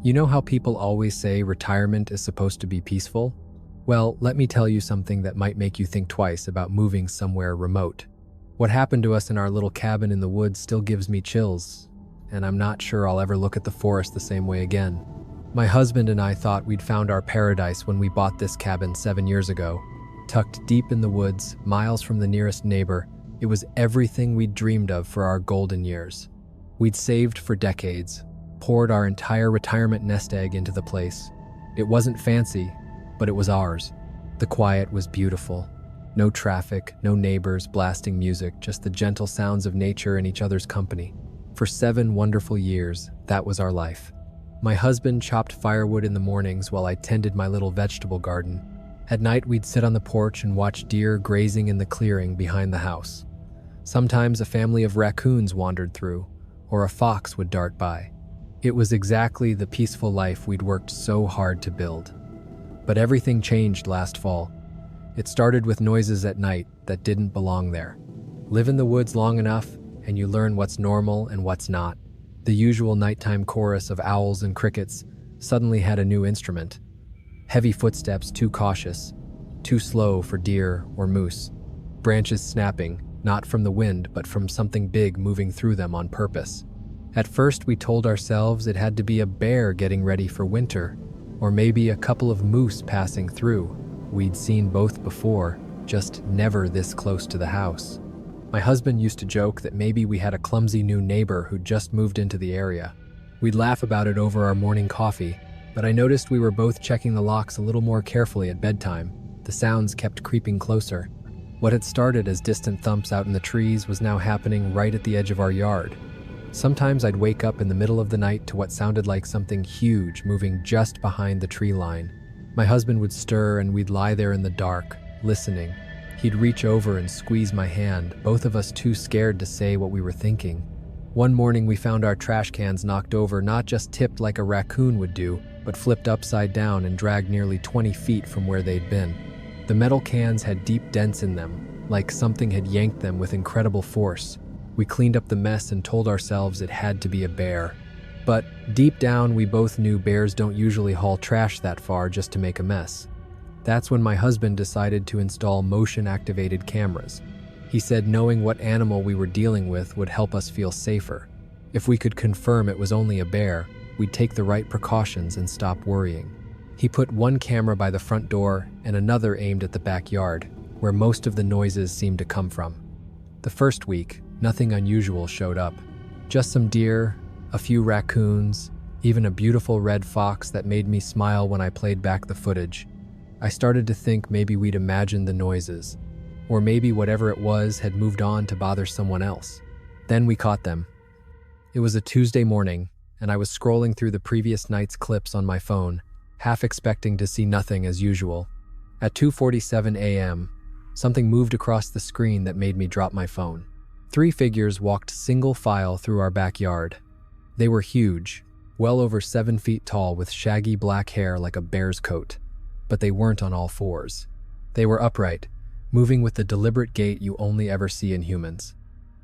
You know how people always say retirement is supposed to be peaceful? Well, let me tell you something that might make you think twice about moving somewhere remote. What happened to us in our little cabin in the woods still gives me chills, and I'm not sure I'll ever look at the forest the same way again. My husband and I thought we'd found our paradise when we bought this cabin 7 years ago. Tucked deep in the woods, miles from the nearest neighbor, it was everything we'd dreamed of for our golden years. We'd saved for decades, poured our entire retirement nest egg into the place. It wasn't fancy, but it was ours. The quiet was beautiful. No traffic, no neighbors blasting music, just the gentle sounds of nature and each other's company. For 7 wonderful years, that was our life. My husband chopped firewood in the mornings while I tended my little vegetable garden. At night, we'd sit on the porch and watch deer grazing in the clearing behind the house. Sometimes a family of raccoons wandered through, or a fox would dart by. It was exactly the peaceful life we'd worked so hard to build. But everything changed last fall. It started with noises at night that didn't belong there. Live in the woods long enough, and you learn what's normal and what's not. The usual nighttime chorus of owls and crickets suddenly had a new instrument. Heavy footsteps too cautious, too slow for deer or moose. Branches snapping, not from the wind, but from something big moving through them on purpose. At first, we told ourselves it had to be a bear getting ready for winter, or maybe a couple of moose passing through. We'd seen both before, just never this close to the house. My husband used to joke that maybe we had a clumsy new neighbor who'd just moved into the area. We'd laugh about it over our morning coffee, but I noticed we were both checking the locks a little more carefully at bedtime. The sounds kept creeping closer. What had started as distant thumps out in the trees was now happening right at the edge of our yard. Sometimes I'd wake up in the middle of the night to what sounded like something huge moving just behind the tree line. My husband would stir and we'd lie there in the dark, listening. He'd reach over and squeeze my hand, both of us too scared to say what we were thinking. One morning we found our trash cans knocked over, not just tipped like a raccoon would do, but flipped upside down and dragged nearly 20 feet from where they'd been. The metal cans had deep dents in them, like something had yanked them with incredible force. We cleaned up the mess and told ourselves it had to be a bear. But deep down, we both knew bears don't usually haul trash that far just to make a mess. That's when my husband decided to install motion-activated cameras. He said knowing what animal we were dealing with would help us feel safer. If we could confirm it was only a bear, we'd take the right precautions and stop worrying. He put one camera by the front door and another aimed at the backyard, where most of the noises seemed to come from. The first week, nothing unusual showed up. Just some deer, a few raccoons, even a beautiful red fox that made me smile when I played back the footage. I started to think maybe we'd imagined the noises, or maybe whatever it was had moved on to bother someone else. Then we caught them. It was a Tuesday morning, and I was scrolling through the previous night's clips on my phone, half expecting to see nothing as usual. At 2:47 a.m., something moved across the screen that made me drop my phone. 3 figures walked single file through our backyard. They were huge, well over 7 feet tall with shaggy black hair like a bear's coat. But they weren't on all fours. They were upright, moving with the deliberate gait you only ever see in humans.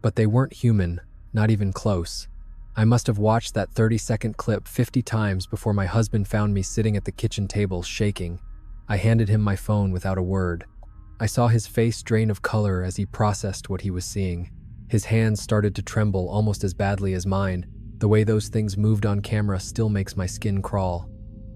But they weren't human, not even close. I must have watched that 30-second clip 50 times before my husband found me sitting at the kitchen table shaking. I handed him my phone without a word. I saw his face drain of color as he processed what he was seeing. His hands started to tremble almost as badly as mine. The way those things moved on camera still makes my skin crawl.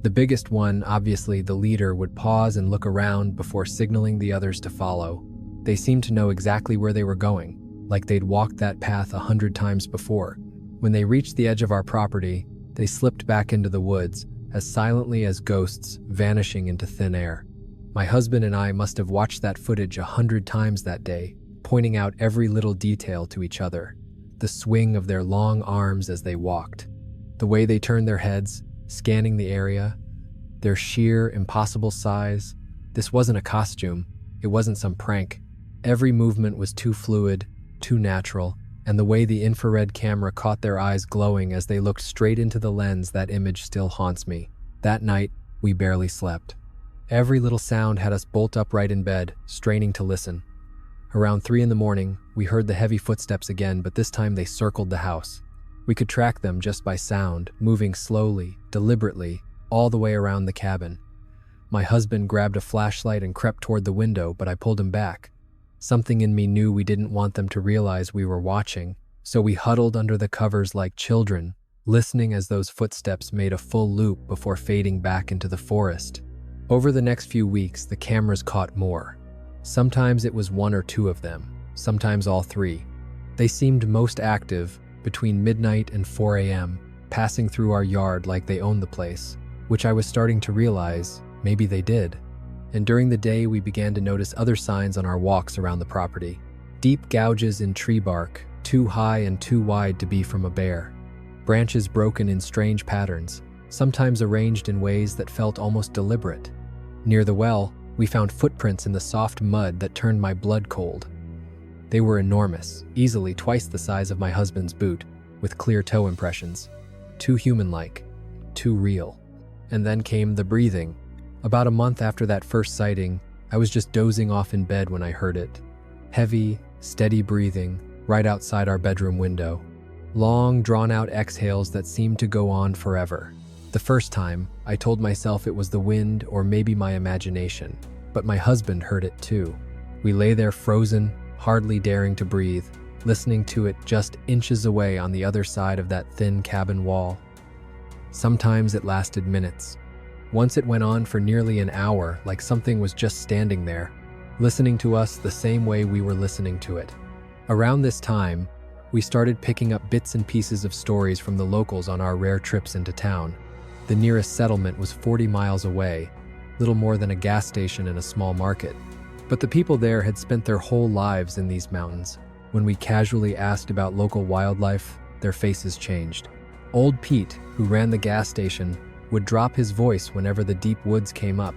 The biggest one, obviously the leader, would pause and look around before signaling the others to follow. They seemed to know exactly where they were going, like they'd walked that path 100 times before. When they reached the edge of our property, they slipped back into the woods, as silently as ghosts, vanishing into thin air. My husband and I must have watched that footage 100 times that day, pointing out every little detail to each other. The swing of their long arms as they walked, the way they turned their heads, scanning the area, their sheer, impossible size. This wasn't a costume. It wasn't some prank. Every movement was too fluid, too natural, and the way the infrared camera caught their eyes glowing as they looked straight into the lens, that image still haunts me. That night, we barely slept. Every little sound had us bolt upright in bed, straining to listen. Around 3 in the morning, we heard the heavy footsteps again, but this time they circled the house. We could track them just by sound, moving slowly, deliberately, all the way around the cabin. My husband grabbed a flashlight and crept toward the window, but I pulled him back. Something in me knew we didn't want them to realize we were watching, so we huddled under the covers like children, listening as those footsteps made a full loop before fading back into the forest. Over the next few weeks, the cameras caught more. Sometimes it was one or two of them, sometimes all three. They seemed most active between midnight and 4 a.m., passing through our yard like they owned the place, which I was starting to realize maybe they did. And during the day, we began to notice other signs on our walks around the property. Deep gouges in tree bark, too high and too wide to be from a bear. Branches broken in strange patterns, sometimes arranged in ways that felt almost deliberate. Near the well, we found footprints in the soft mud that turned my blood cold. They were enormous, easily twice the size of my husband's boot, with clear toe impressions. Too human-like, too real. And then came the breathing. About a month after that first sighting, I was just dozing off in bed when I heard it. Heavy, steady breathing right outside our bedroom window. Long, drawn-out exhales that seemed to go on forever. The first time, I told myself it was the wind or maybe my imagination, but my husband heard it too. We lay there frozen, hardly daring to breathe, listening to it just inches away on the other side of that thin cabin wall. Sometimes it lasted minutes. Once it went on for nearly an hour, like something was just standing there, listening to us the same way we were listening to it. Around this time, we started picking up bits and pieces of stories from the locals on our rare trips into town. The nearest settlement was 40 miles away, little more than a gas station and a small market. But the people there had spent their whole lives in these mountains. When we casually asked about local wildlife, their faces changed. Old Pete, who ran the gas station, would drop his voice whenever the deep woods came up.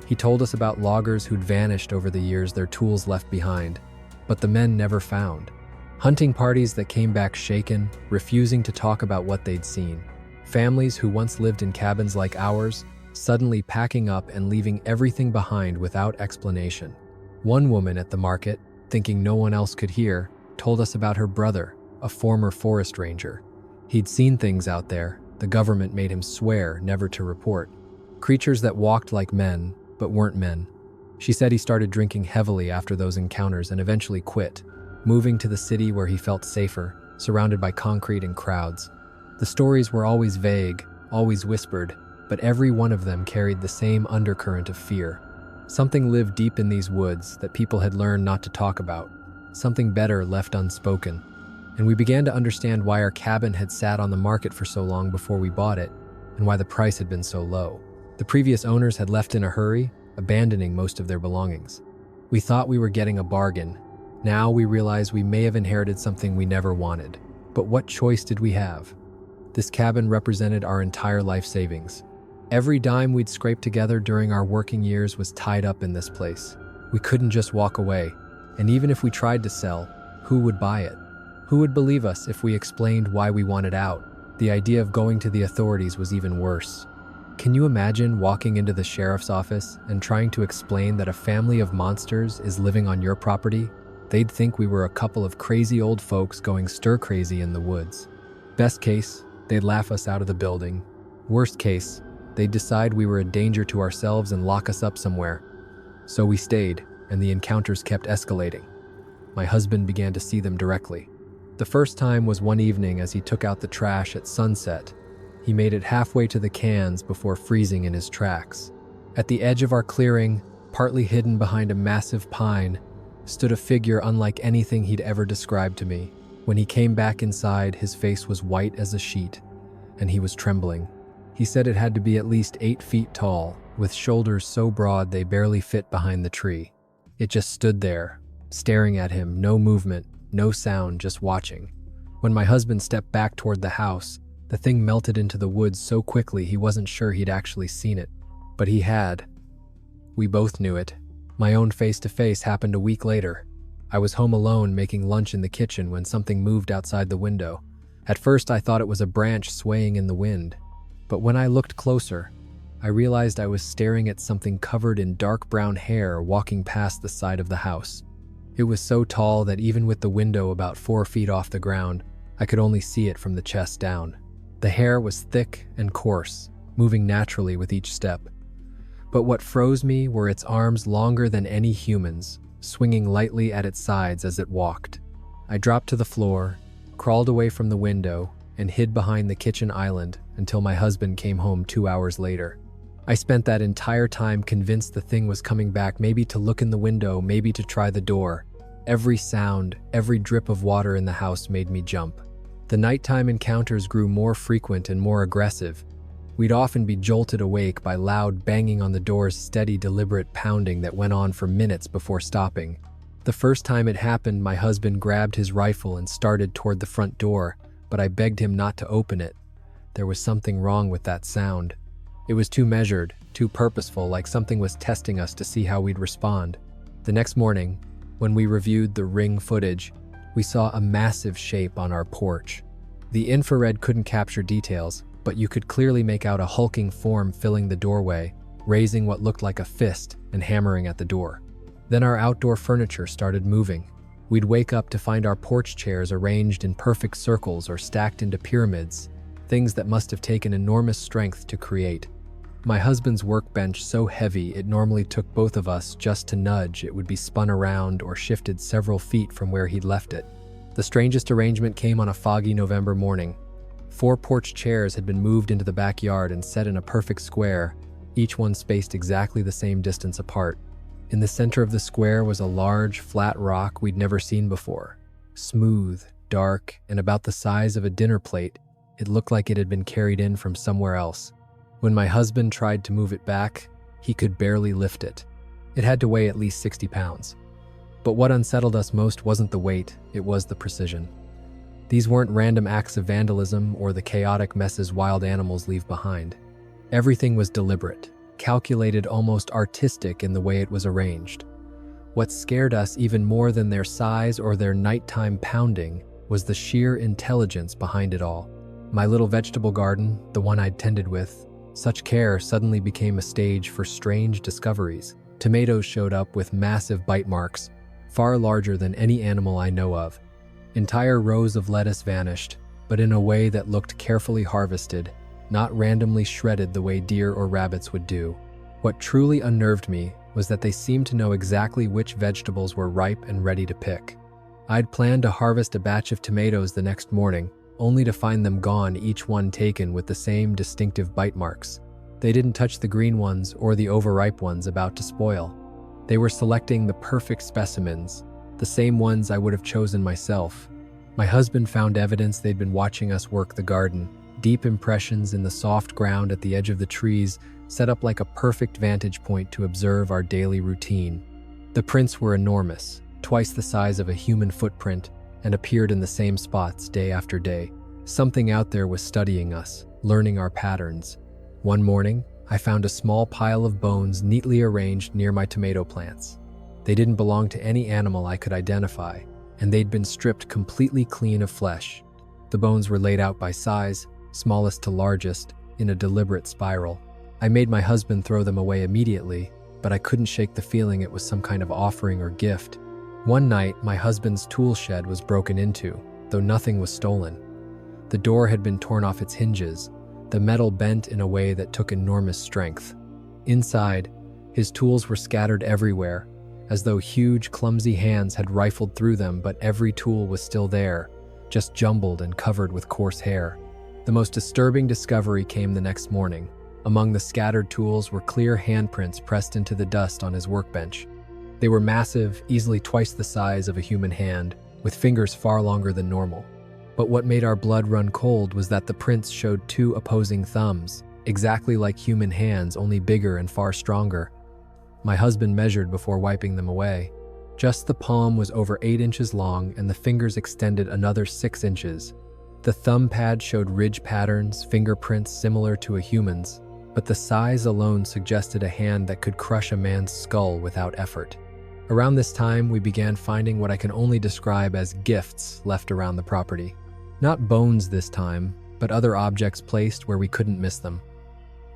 He told us about loggers who'd vanished over the years, their tools left behind, but the men never found. Hunting parties that came back shaken, refusing to talk about what they'd seen. Families who once lived in cabins like ours, suddenly packing up and leaving everything behind without explanation. One woman at the market, thinking no one else could hear, told us about her brother, a former forest ranger. He'd seen things out there the government made him swear never to report. Creatures that walked like men, but weren't men. She said he started drinking heavily after those encounters and eventually quit, moving to the city where he felt safer, surrounded by concrete and crowds. The stories were always vague, always whispered, but every one of them carried the same undercurrent of fear. Something lived deep in these woods that people had learned not to talk about, something better left unspoken. And we began to understand why our cabin had sat on the market for so long before we bought it, and why the price had been so low. The previous owners had left in a hurry, abandoning most of their belongings. We thought we were getting a bargain. Now we realize we may have inherited something we never wanted. But what choice did we have? This cabin represented our entire life savings. Every dime we'd scraped together during our working years was tied up in this place. We couldn't just walk away, and even if we tried to sell, who would buy it? Who would believe us if we explained why we wanted out? The idea of going to the authorities was even worse. Can you imagine walking into the sheriff's office and trying to explain that a family of monsters is living on your property? They'd think we were a couple of crazy old folks going stir-crazy in the woods. Best case, they'd laugh us out of the building. Worst case, they'd decide we were a danger to ourselves and lock us up somewhere. So we stayed, and the encounters kept escalating. My husband began to see them directly. The first time was one evening as he took out the trash at sunset. He made it halfway to the cans before freezing in his tracks. At the edge of our clearing, partly hidden behind a massive pine, stood a figure unlike anything he'd ever described to me. When he came back inside, his face was white as a sheet, and he was trembling. He said it had to be at least 8 feet tall, with shoulders so broad they barely fit behind the tree. It just stood there, staring at him, no movement, no sound, just watching. When my husband stepped back toward the house, the thing melted into the woods so quickly he wasn't sure he'd actually seen it. But he had. We both knew it. My own face-to-face happened a week later. I was home alone making lunch in the kitchen when something moved outside the window. At first I thought it was a branch swaying in the wind. But when I looked closer, I realized I was staring at something covered in dark brown hair walking past the side of the house. It was so tall that even with the window about 4 feet off the ground, I could only see it from the chest down. The hair was thick and coarse, moving naturally with each step. But what froze me were its arms longer than any human's, swinging lightly at its sides as it walked. I dropped to the floor, crawled away from the window, and hid behind the kitchen island until my husband came home 2 hours later. I spent that entire time convinced the thing was coming back, maybe to look in the window, maybe to try the door. Every sound, every drip of water in the house made me jump. The nighttime encounters grew more frequent and more aggressive. We'd often be jolted awake by loud banging on the door's steady, deliberate pounding that went on for minutes before stopping. The first time it happened, my husband grabbed his rifle and started toward the front door, but I begged him not to open it. There was something wrong with that sound. It was too measured, too purposeful, like something was testing us to see how we'd respond. The next morning, when we reviewed the Ring footage, we saw a massive shape on our porch. The infrared couldn't capture details, but you could clearly make out a hulking form filling the doorway, raising what looked like a fist and hammering at the door. Then our outdoor furniture started moving. We'd wake up to find our porch chairs arranged in perfect circles or stacked into pyramids, things that must have taken enormous strength to create. My husband's workbench so heavy it normally took both of us just to nudge it would be spun around or shifted several feet from where he'd left it. The strangest arrangement came on a foggy November morning. 4 porch chairs had been moved into the backyard and set in a perfect square, each one spaced exactly the same distance apart. In the center of the square was a large, flat rock we'd never seen before. Smooth, dark, and about the size of a dinner plate, it looked like it had been carried in from somewhere else. When my husband tried to move it back, he could barely lift it. It had to weigh at least 60 pounds. But what unsettled us most wasn't the weight, it was the precision. These weren't random acts of vandalism or the chaotic messes wild animals leave behind. Everything was deliberate, calculated, almost artistic in the way it was arranged. What scared us even more than their size or their nighttime pounding was the sheer intelligence behind it all. My little vegetable garden, the one I'd tended with such care, suddenly became a stage for strange discoveries. Tomatoes showed up with massive bite marks, far larger than any animal I know of. Entire rows of lettuce vanished, but in a way that looked carefully harvested, not randomly shredded the way deer or rabbits would do. What truly unnerved me was that they seemed to know exactly which vegetables were ripe and ready to pick. I'd planned to harvest a batch of tomatoes the next morning, only to find them gone, each one taken with the same distinctive bite marks. They didn't touch the green ones or the overripe ones about to spoil. They were selecting the perfect specimens, the same ones I would have chosen myself. My husband found evidence they'd been watching us work the garden. Deep impressions in the soft ground at the edge of the trees set up like a perfect vantage point to observe our daily routine. The prints were enormous, twice the size of a human footprint, and appeared in the same spots day after day. Something out there was studying us, learning our patterns. One morning, I found a small pile of bones neatly arranged near my tomato plants. They didn't belong to any animal I could identify, and they'd been stripped completely clean of flesh. The bones were laid out by size, smallest to largest, in a deliberate spiral. I made my husband throw them away immediately, but I couldn't shake the feeling it was some kind of offering or gift. One night, my husband's tool shed was broken into, though nothing was stolen. The door had been torn off its hinges, the metal bent in a way that took enormous strength. Inside, his tools were scattered everywhere, as though huge, clumsy hands had rifled through them, but every tool was still there, just jumbled and covered with coarse hair. The most disturbing discovery came the next morning. Among the scattered tools were clear handprints pressed into the dust on his workbench. They were massive, easily twice the size of a human hand, with fingers far longer than normal. But what made our blood run cold was that the prints showed 2 opposing thumbs, exactly like human hands, only bigger and far stronger. My husband measured before wiping them away. Just the palm was over 8 inches long, and the fingers extended another 6 inches. The thumb pad showed ridge patterns, fingerprints similar to a human's, but the size alone suggested a hand that could crush a man's skull without effort. Around this time, we began finding what I can only describe as gifts left around the property. Not bones this time, but other objects placed where we couldn't miss them.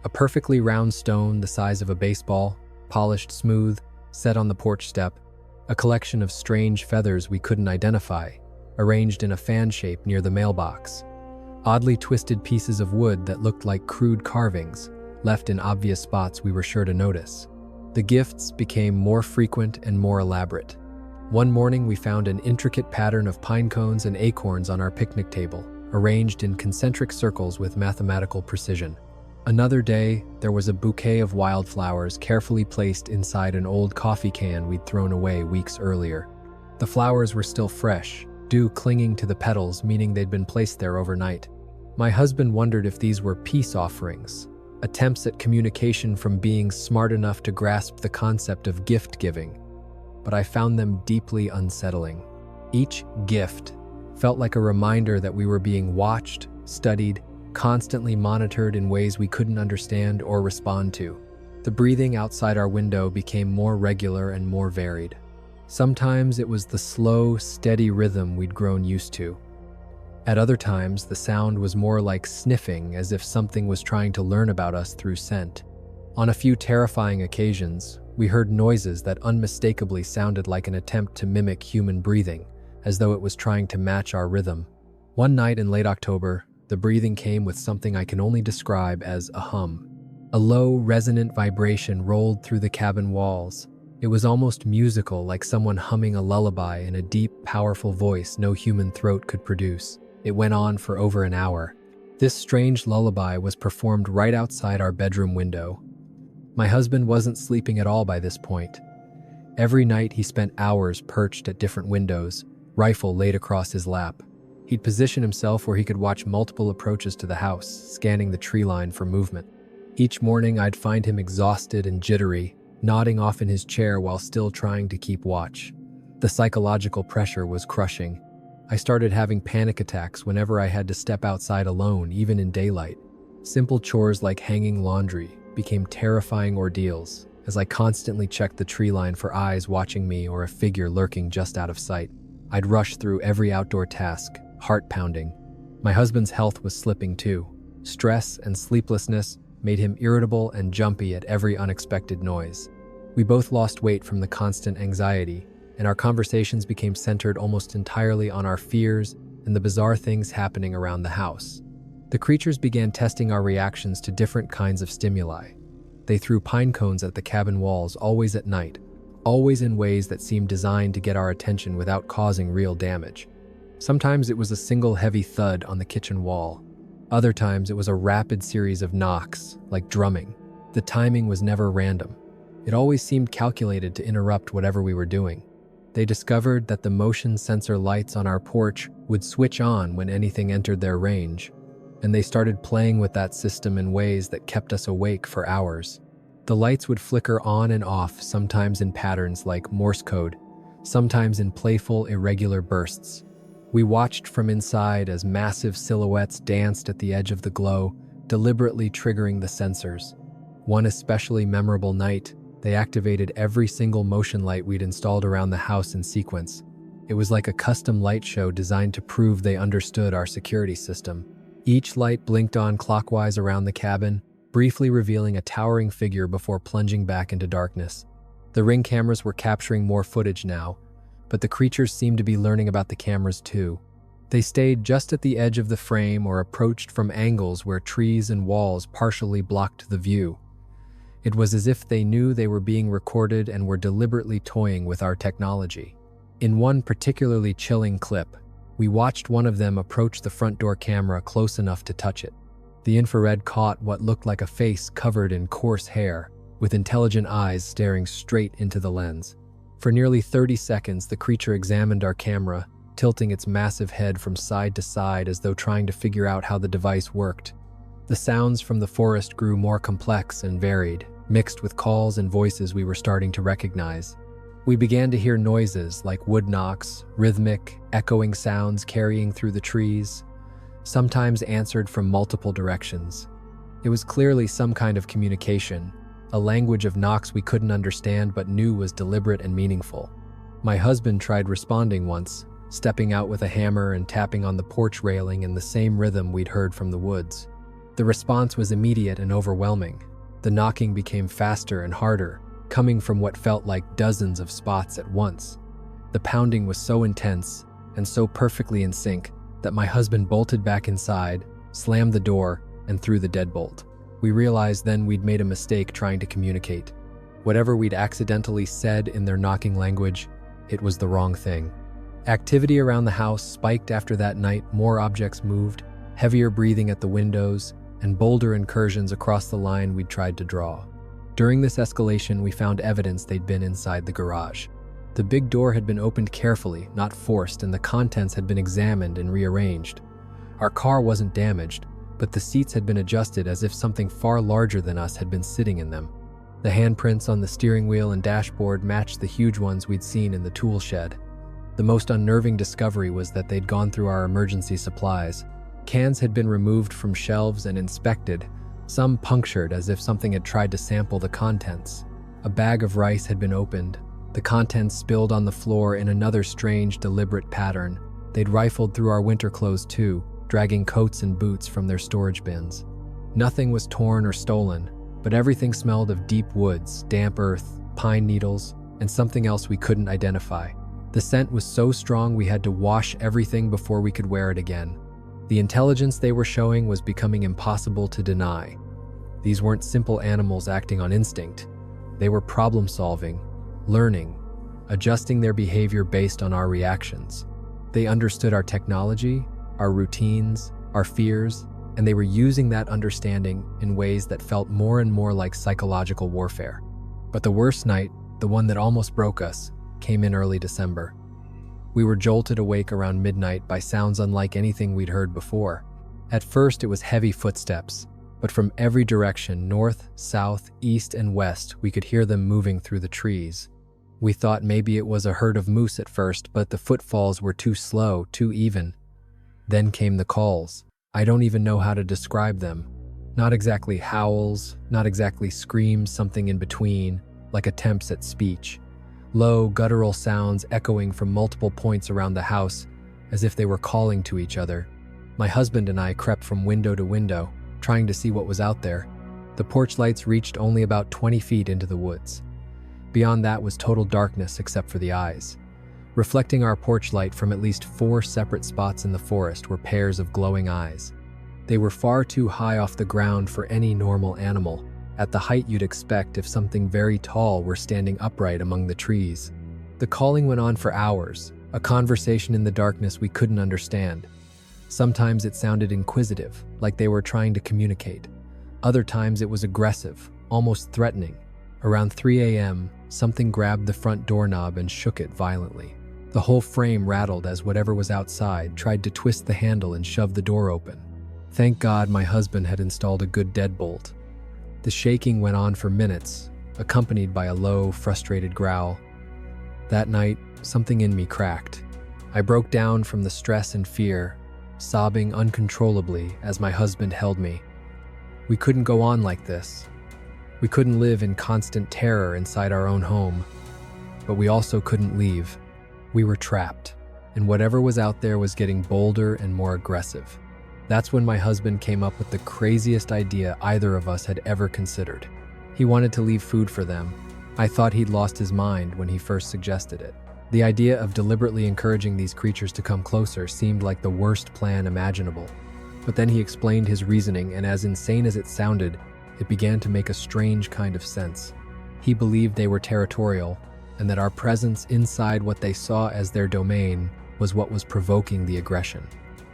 A perfectly round stone the size of a baseball, polished smooth, set on the porch step. A collection of strange feathers we couldn't identify. arranged in a fan shape near the mailbox. Oddly twisted pieces of wood that looked like crude carvings, left in obvious spots we were sure to notice. The gifts became more frequent and more elaborate. One morning we found an intricate pattern of pine cones and acorns on our picnic table, arranged in concentric circles with mathematical precision. Another day, there was a bouquet of wildflowers carefully placed inside an old coffee can we'd thrown away weeks earlier. The flowers were still fresh, dew clinging to the petals, meaning they'd been placed there overnight. My husband wondered if these were peace offerings, attempts at communication from beings smart enough to grasp the concept of gift-giving, but I found them deeply unsettling. Each gift felt like a reminder that we were being watched, studied, constantly monitored in ways we couldn't understand or respond to. The breathing outside our window became more regular and more varied. Sometimes it was the slow, steady rhythm we'd grown used to. At other times, the sound was more like sniffing, as if something was trying to learn about us through scent. On a few terrifying occasions, we heard noises that unmistakably sounded like an attempt to mimic human breathing, as though it was trying to match our rhythm. One night in late October, the breathing came with something I can only describe as a hum. A low, resonant vibration rolled through the cabin walls. It was almost musical, like someone humming a lullaby in a deep, powerful voice no human throat could produce. It went on for over an hour. This strange lullaby was performed right outside our bedroom window. My husband wasn't sleeping at all by this point. Every night he spent hours perched at different windows, rifle laid across his lap. He'd position himself where he could watch multiple approaches to the house, scanning the tree line for movement. Each morning I'd find him exhausted and jittery, nodding off in his chair while still trying to keep watch. The psychological pressure was crushing. I started having panic attacks whenever I had to step outside alone, even in daylight. Simple chores like hanging laundry became terrifying ordeals as I constantly checked the tree line for eyes watching me or a figure lurking just out of sight. I'd rush through every outdoor task, heart pounding. My husband's health was slipping too. Stress and sleeplessness made him irritable and jumpy at every unexpected noise. We both lost weight from the constant anxiety, and our conversations became centered almost entirely on our fears and the bizarre things happening around the house. The creatures began testing our reactions to different kinds of stimuli. They threw pine cones at the cabin walls, always at night, always in ways that seemed designed to get our attention without causing real damage. Sometimes it was a single heavy thud on the kitchen wall. Other times it was a rapid series of knocks, like drumming. The timing was never random. It always seemed calculated to interrupt whatever we were doing. They discovered that the motion sensor lights on our porch would switch on when anything entered their range, and they started playing with that system in ways that kept us awake for hours. The lights would flicker on and off, sometimes in patterns like Morse code, sometimes in playful, irregular bursts. We watched from inside as massive silhouettes danced at the edge of the glow, deliberately triggering the sensors. One especially memorable night, they activated every single motion light we'd installed around the house in sequence. It was like a custom light show designed to prove they understood our security system. Each light blinked on clockwise around the cabin, briefly revealing a towering figure before plunging back into darkness. The Ring cameras were capturing more footage now, but the creatures seemed to be learning about the cameras too. They stayed just at the edge of the frame or approached from angles where trees and walls partially blocked the view. It was as if they knew they were being recorded and were deliberately toying with our technology. In one particularly chilling clip, we watched one of them approach the front door camera close enough to touch it. The infrared caught what looked like a face covered in coarse hair, with intelligent eyes staring straight into the lens. For nearly 30 seconds, the creature examined our camera, tilting its massive head from side to side as though trying to figure out how the device worked. The sounds from the forest grew more complex and varied, mixed with calls and voices we were starting to recognize. We began to hear noises like wood knocks, rhythmic, echoing sounds carrying through the trees, sometimes answered from multiple directions. It was clearly some kind of communication, a language of knocks we couldn't understand but knew was deliberate and meaningful. My husband tried responding once, stepping out with a hammer and tapping on the porch railing in the same rhythm we'd heard from the woods. The response was immediate and overwhelming. The knocking became faster and harder, coming from what felt like dozens of spots at once. The pounding was so intense, and so perfectly in sync that my husband bolted back inside, slammed the door, and threw the deadbolt. We realized then we'd made a mistake trying to communicate. Whatever we'd accidentally said in their knocking language, it was the wrong thing. Activity around the house spiked after that night. More objects moved, heavier breathing at the windows, and bolder incursions across the line we'd tried to draw. During this escalation, we found evidence they'd been inside the garage. The big door had been opened carefully, not forced, and the contents had been examined and rearranged. Our car wasn't damaged, but the seats had been adjusted as if something far larger than us had been sitting in them. The handprints on the steering wheel and dashboard matched the huge ones we'd seen in the tool shed. The most unnerving discovery was that they'd gone through our emergency supplies. Cans had been removed from shelves and inspected, some punctured as if something had tried to sample the contents. A bag of rice had been opened, the contents spilled on the floor in another strange, deliberate pattern. They'd rifled through our winter clothes too, dragging coats and boots from their storage bins. Nothing was torn or stolen, but everything smelled of deep woods, damp earth, pine needles, and something else we couldn't identify. The scent was so strong we had to wash everything before we could wear it again. The intelligence they were showing was becoming impossible to deny. These weren't simple animals acting on instinct. They were problem-solving, learning, adjusting their behavior based on our reactions. They understood our technology, our routines, our fears, and they were using that understanding in ways that felt more and more like psychological warfare. But the worst night, the one that almost broke us, came in early December. We were jolted awake around midnight by sounds unlike anything we'd heard before. At first, it was heavy footsteps, but from every direction, north, south, east, and west, we could hear them moving through the trees. We thought maybe it was a herd of moose at first, but the footfalls were too slow, too even. Then came the calls. I don't even know how to describe them. Not exactly howls, not exactly screams, something in between, like attempts at speech. Low, guttural sounds echoing from multiple points around the house, as if they were calling to each other. My husband and I crept from window to window, trying to see what was out there. The porch lights reached only about 20 feet into the woods. Beyond that was total darkness except for the eyes. Reflecting our porch light from at least 4 separate spots in the forest were pairs of glowing eyes. They were far too high off the ground for any normal animal, at the height you'd expect if something very tall were standing upright among the trees. The calling went on for hours, a conversation in the darkness we couldn't understand. Sometimes it sounded inquisitive, like they were trying to communicate. Other times it was aggressive, almost threatening. Around 3 a.m., something grabbed the front doorknob and shook it violently. The whole frame rattled as whatever was outside tried to twist the handle and shove the door open. Thank God my husband had installed a good deadbolt. The shaking went on for minutes, accompanied by a low, frustrated growl. That night, something in me cracked. I broke down from the stress and fear, sobbing uncontrollably as my husband held me. We couldn't go on like this. We couldn't live in constant terror inside our own home, but we also couldn't leave. We were trapped, and whatever was out there was getting bolder and more aggressive. That's when my husband came up with the craziest idea either of us had ever considered. He wanted to leave food for them. I thought he'd lost his mind when he first suggested it. The idea of deliberately encouraging these creatures to come closer seemed like the worst plan imaginable. But then he explained his reasoning, and as insane as it sounded, it began to make a strange kind of sense. He believed they were territorial, and that our presence inside what they saw as their domain was what was provoking the aggression.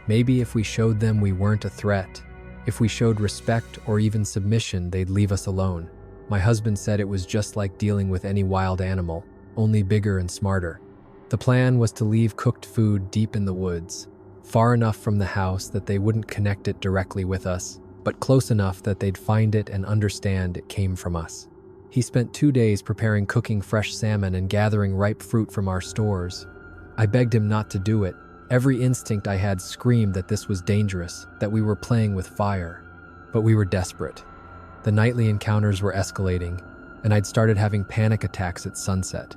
Maybe if we showed them we weren't a threat, if we showed respect or even submission, they'd leave us alone. My husband said it was just like dealing with any wild animal, only bigger and smarter. The plan was to leave cooked food deep in the woods, far enough from the house that they wouldn't connect it directly with us, but close enough that they'd find it and understand it came from us. He spent 2 days preparing cooking fresh salmon and gathering ripe fruit from our stores. I begged him not to do it. Every instinct I had screamed that this was dangerous, that we were playing with fire. But we were desperate. The nightly encounters were escalating, and I'd started having panic attacks at sunset.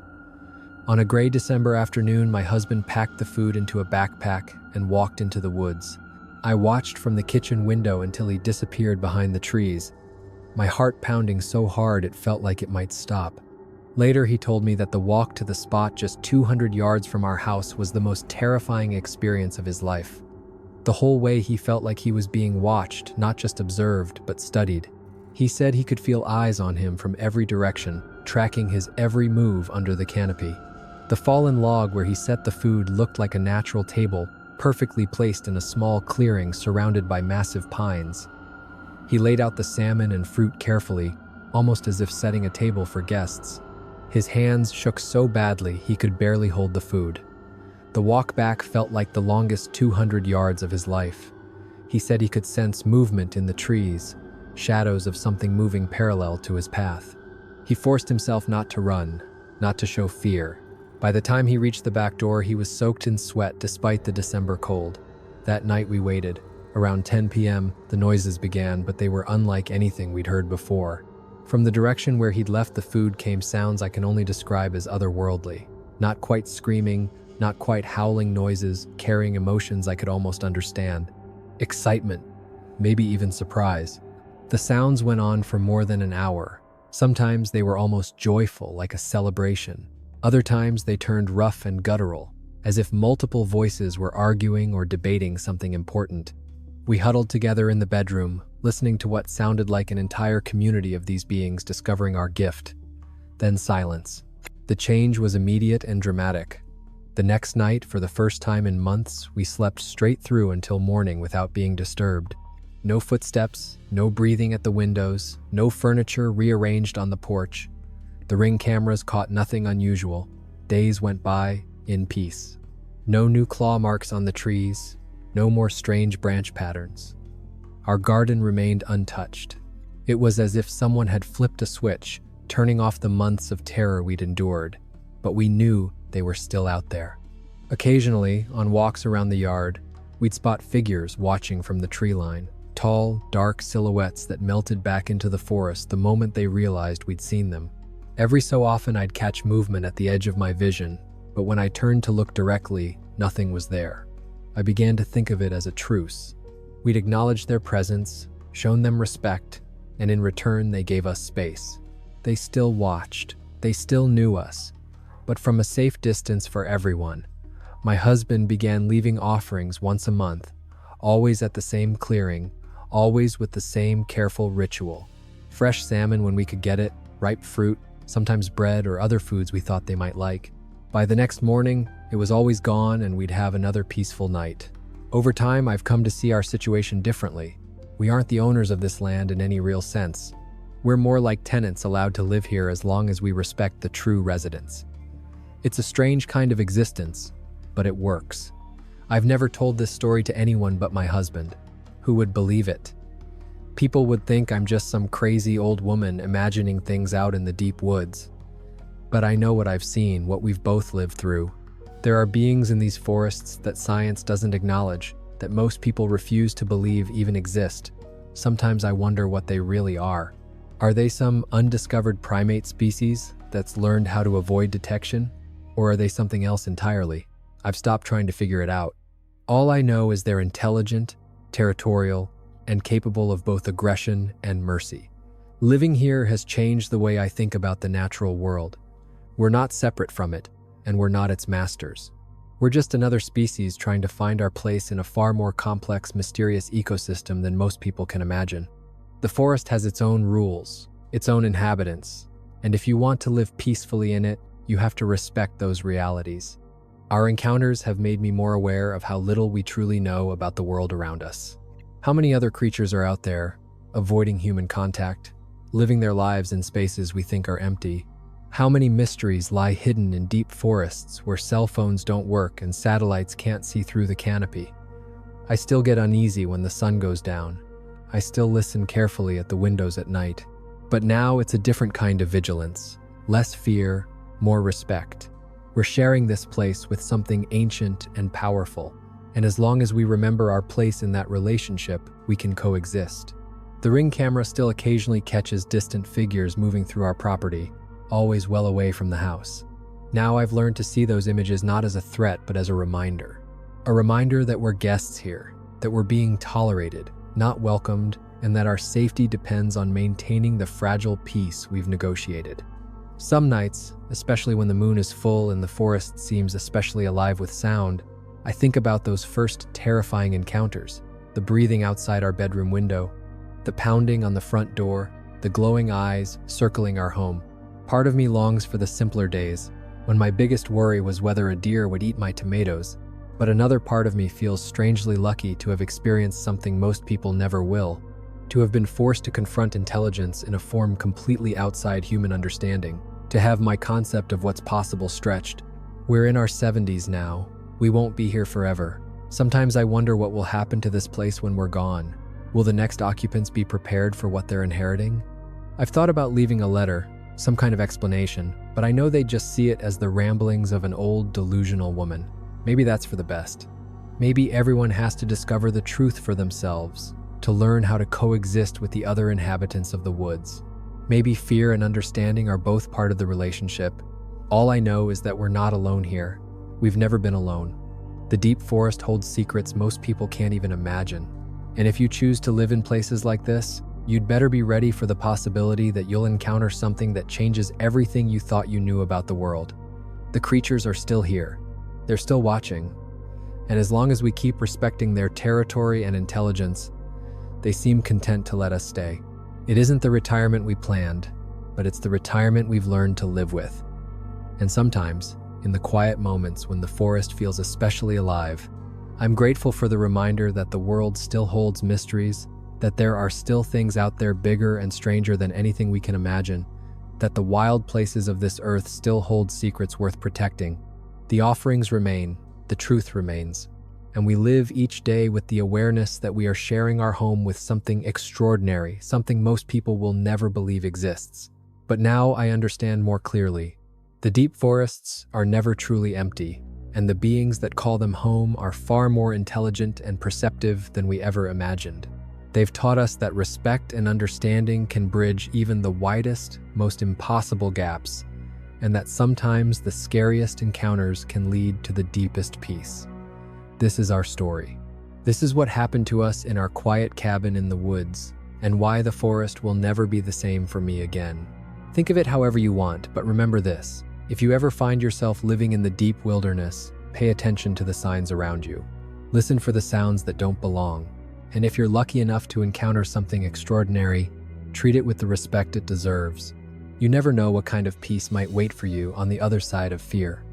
On a gray December afternoon, my husband packed the food into a backpack and walked into the woods. I watched from the kitchen window until he disappeared behind the trees, my heart pounding so hard it felt like it might stop. Later, he told me that the walk to the spot just 200 yards from our house was the most terrifying experience of his life. The whole way he felt like he was being watched, not just observed, but studied. He said he could feel eyes on him from every direction, tracking his every move under the canopy. The fallen log where he set the food looked like a natural table, perfectly placed in a small clearing surrounded by massive pines. He laid out the salmon and fruit carefully, almost as if setting a table for guests. His hands shook so badly he could barely hold the food. The walk back felt like the longest 200 yards of his life. He said he could sense movement in the trees, shadows of something moving parallel to his path. He forced himself not to run, not to show fear. By the time he reached the back door, he was soaked in sweat despite the December cold. That night we waited. Around 10 p.m., the noises began, but they were unlike anything we'd heard before. From the direction where he'd left the food came sounds I can only describe as otherworldly. Not quite screaming, not quite howling noises, carrying emotions I could almost understand. Excitement, maybe even surprise. The sounds went on for more than an hour. Sometimes they were almost joyful, like a celebration. Other times they turned rough and guttural, as if multiple voices were arguing or debating something important. We huddled together in the bedroom, listening to what sounded like an entire community of these beings discovering our gift. Then silence. The change was immediate and dramatic. The next night, for the first time in months, we slept straight through until morning without being disturbed. No footsteps, no breathing at the windows, no furniture rearranged on the porch. The Ring cameras caught nothing unusual. Days went by in peace. No new claw marks on the trees, no more strange branch patterns. Our garden remained untouched. It was as if someone had flipped a switch, turning off the months of terror we'd endured, but we knew they were still out there. Occasionally, on walks around the yard, we'd spot figures watching from the tree line, tall, dark silhouettes that melted back into the forest the moment they realized we'd seen them. Every so often I'd catch movement at the edge of my vision, but when I turned to look directly, nothing was there. I began to think of it as a truce. We'd acknowledged their presence, shown them respect, and in return they gave us space. They still watched, they still knew us, but from a safe distance for everyone. My husband began leaving offerings once a month, always at the same clearing, always with the same careful ritual. Fresh salmon when we could get it, ripe fruit, sometimes bread or other foods we thought they might like. By the next morning, it was always gone and we'd have another peaceful night. Over time, I've come to see our situation differently. We aren't the owners of this land in any real sense. We're more like tenants allowed to live here as long as we respect the true residents. It's a strange kind of existence, but it works. I've never told this story to anyone but my husband. Who would believe it? People would think I'm just some crazy old woman imagining things out in the deep woods. But I know what I've seen, what we've both lived through. There are beings in these forests that science doesn't acknowledge, that most people refuse to believe even exist. Sometimes I wonder what they really are. Are they some undiscovered primate species that's learned how to avoid detection? Or are they something else entirely? I've stopped trying to figure it out. All I know is they're intelligent, territorial, and capable of both aggression and mercy. Living here has changed the way I think about the natural world. We're not separate from it, and we're not its masters. We're just another species trying to find our place in a far more complex, mysterious ecosystem than most people can imagine. The forest has its own rules, its own inhabitants, and if you want to live peacefully in it, you have to respect those realities. Our encounters have made me more aware of how little we truly know about the world around us. How many other creatures are out there, avoiding human contact, living their lives in spaces we think are empty? How many mysteries lie hidden in deep forests where cell phones don't work and satellites can't see through the canopy? I still get uneasy when the sun goes down. I still listen carefully at the windows at night. But now it's a different kind of vigilance. Less fear, more respect. We're sharing this place with something ancient and powerful. And as long as we remember our place in that relationship, we can coexist. The Ring camera still occasionally catches distant figures moving through our property, always well away from the house. Now I've learned to see those images not as a threat, but as a reminder. A reminder that we're guests here, that we're being tolerated, not welcomed, and that our safety depends on maintaining the fragile peace we've negotiated. Some nights, especially when the moon is full and the forest seems especially alive with sound, I think about those first terrifying encounters, the breathing outside our bedroom window, the pounding on the front door, the glowing eyes circling our home. Part of me longs for the simpler days, when my biggest worry was whether a deer would eat my tomatoes, but another part of me feels strangely lucky to have experienced something most people never will, to have been forced to confront intelligence in a form completely outside human understanding, to have my concept of what's possible stretched. We're in our 70s now. We won't be here forever. Sometimes I wonder what will happen to this place when we're gone. Will the next occupants be prepared for what they're inheriting? I've thought about leaving a letter, some kind of explanation, but I know they'd just see it as the ramblings of an old, delusional woman. Maybe that's for the best. Maybe everyone has to discover the truth for themselves, to learn how to coexist with the other inhabitants of the woods. Maybe fear and understanding are both part of the relationship. All I know is that we're not alone here. We've never been alone. The deep forest holds secrets most people can't even imagine. And if you choose to live in places like this, you'd better be ready for the possibility that you'll encounter something that changes everything you thought you knew about the world. The creatures are still here. They're still watching. And as long as we keep respecting their territory and intelligence, they seem content to let us stay. It isn't the retirement we planned, but it's the retirement we've learned to live with. And sometimes, in the quiet moments when the forest feels especially alive, I'm grateful for the reminder that the world still holds mysteries, that there are still things out there bigger and stranger than anything we can imagine, that the wild places of this earth still hold secrets worth protecting. The offerings remain, the truth remains, and we live each day with the awareness that we are sharing our home with something extraordinary, something most people will never believe exists. But now I understand more clearly. The deep forests are never truly empty, and the beings that call them home are far more intelligent and perceptive than we ever imagined. They've taught us that respect and understanding can bridge even the widest, most impossible gaps, and that sometimes the scariest encounters can lead to the deepest peace. This is our story. This is what happened to us in our quiet cabin in the woods, and why the forest will never be the same for me again. Think of it however you want, but remember this. If you ever find yourself living in the deep wilderness, pay attention to the signs around you. Listen for the sounds that don't belong. And if you're lucky enough to encounter something extraordinary, treat it with the respect it deserves. You never know what kind of peace might wait for you on the other side of fear.